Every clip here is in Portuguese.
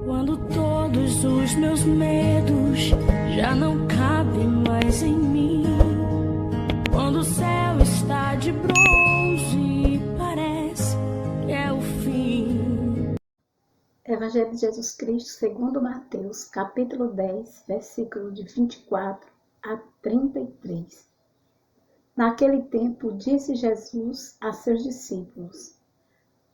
Quando todos os meus medos já não cabem mais em mim, quando o céu está de bronze, parece que é o fim. Evangelho de Jesus Cristo segundo Mateus, capítulo 10, versículo de 24 a 33. Naquele tempo disse Jesus a seus discípulos: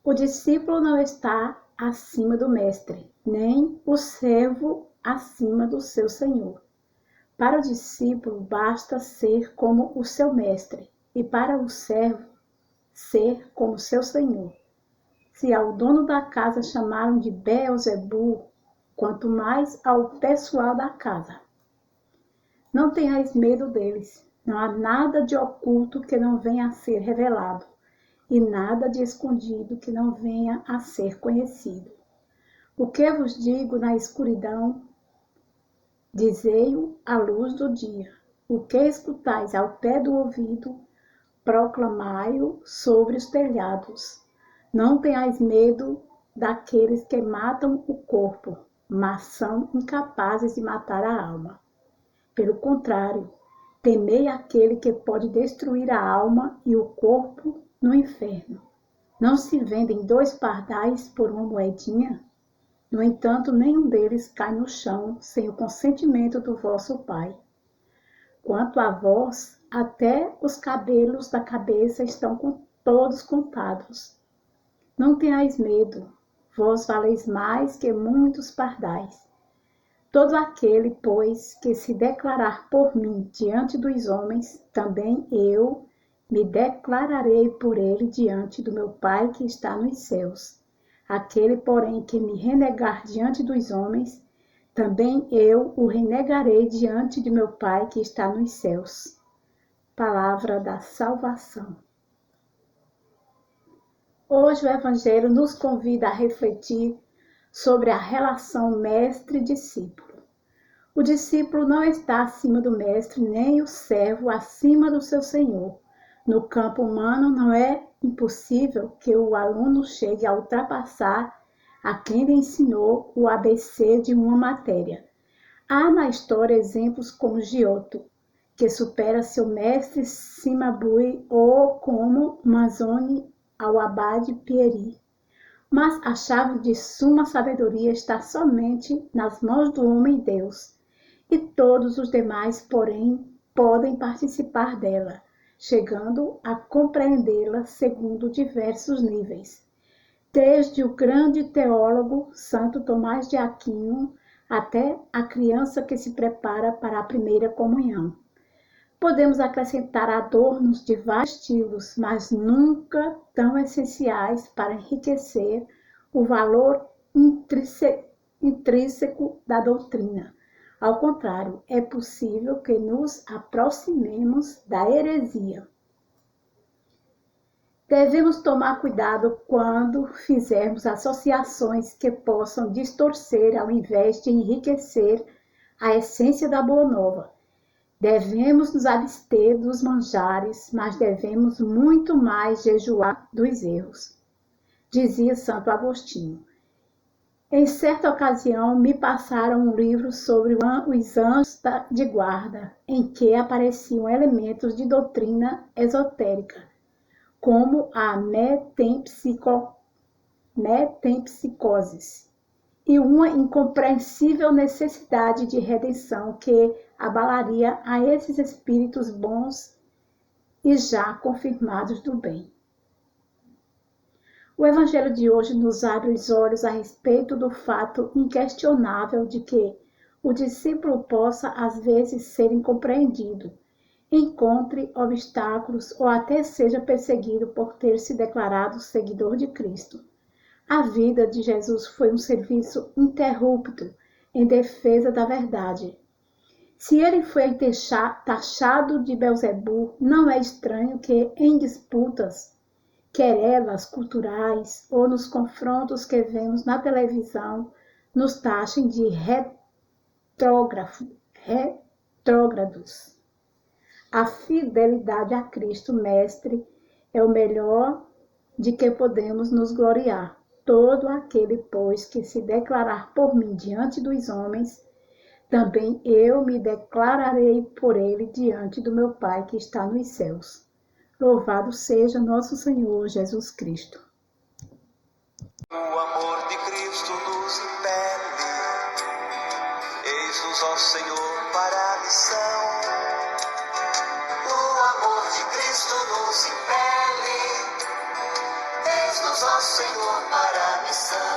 o discípulo não está acima do mestre, nem o servo acima do seu senhor. Para o discípulo basta ser como o seu mestre, e para o servo ser como seu senhor. Se ao dono da casa chamaram de Beelzebu, quanto mais ao pessoal da casa. Não tenhais medo deles. Não há nada de oculto que não venha a ser revelado, e nada de escondido que não venha a ser conhecido. O que vos digo na escuridão, dizei-o à luz do dia. O que escutais ao pé do ouvido, proclamai-o sobre os telhados. Não tenhais medo daqueles que matam o corpo, mas são incapazes de matar a alma. Pelo contrário, temei aquele que pode destruir a alma e o corpo no inferno. Não se vendem 2 pardais por uma moedinha? No entanto, nenhum deles cai no chão sem o consentimento do vosso Pai. Quanto a vós, até os cabelos da cabeça estão todos contados. Não tenhais medo, vós valeis mais que muitos pardais. Todo aquele, pois, que se declarar por mim diante dos homens, também eu me declararei por ele diante do meu Pai que está nos céus. Aquele, porém, que me renegar diante dos homens, também eu o renegarei diante de meu Pai que está nos céus. Palavra da salvação. Hoje o Evangelho nos convida a refletir sobre a relação mestre-discípulo. O discípulo não está acima do mestre, nem o servo acima do seu senhor. No campo humano, não é impossível que o aluno chegue a ultrapassar a quem lhe ensinou o ABC de uma matéria. Há na história exemplos como Giotto, que supera seu mestre Cimabue, ou como Manzoni ao abade Pieri. Mas a chave de suma sabedoria está somente nas mãos do homem Deus, e todos os demais, porém, podem participar dela, chegando a compreendê-la segundo diversos níveis. Desde o grande teólogo Santo Tomás de Aquino até a criança que se prepara para a primeira comunhão. Podemos acrescentar adornos de vários estilos, mas nunca tão essenciais para enriquecer o valor intrínseco da doutrina. Ao contrário, é possível que nos aproximemos da heresia. Devemos tomar cuidado quando fizermos associações que possam distorcer ao invés de enriquecer a essência da Boa Nova. Devemos nos abster dos manjares, mas devemos muito mais jejuar dos erros, dizia Santo Agostinho. Em certa ocasião, me passaram um livro sobre os anjos de guarda, em que apareciam elementos de doutrina esotérica, como a metempsicose, e uma incompreensível necessidade de redenção que abalaria a esses espíritos bons e já confirmados do bem. O Evangelho de hoje nos abre os olhos a respeito do fato inquestionável de que o discípulo possa, às vezes, ser incompreendido, encontre obstáculos ou até seja perseguido por ter se declarado seguidor de Cristo. A vida de Jesus foi um serviço ininterrupto em defesa da verdade. Se ele foi taxado de Beelzebu, não é estranho que em disputas, querelas culturais ou nos confrontos que vemos na televisão, nos taxem de retrógrados. A fidelidade a Cristo Mestre é o melhor de que podemos nos gloriar. Todo aquele, pois, que se declarar por mim diante dos homens, também eu me declararei por ele diante do meu Pai que está nos céus. Louvado seja nosso Senhor Jesus Cristo. O amor de Cristo nos impele, eis-nos, ó Senhor, para a missão. O amor de Cristo nos impele, eis-nos, ó Senhor, para a missão.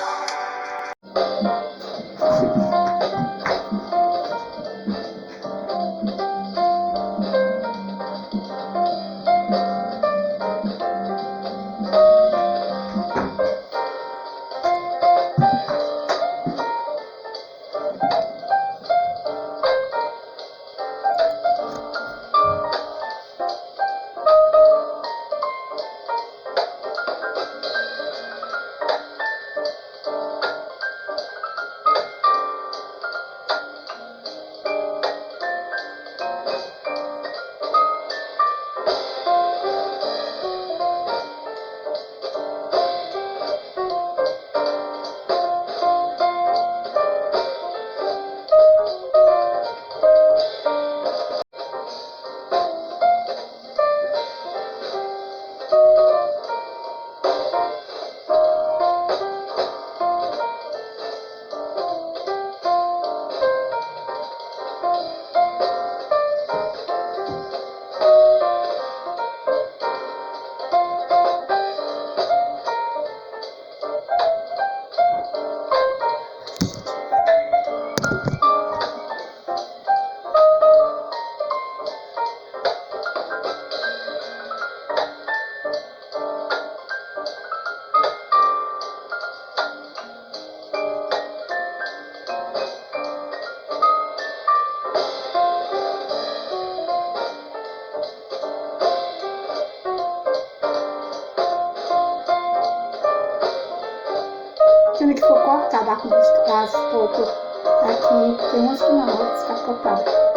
Sendo que for cortada a cruz, as pouco aqui, tem umas que não, outras que tá cortada.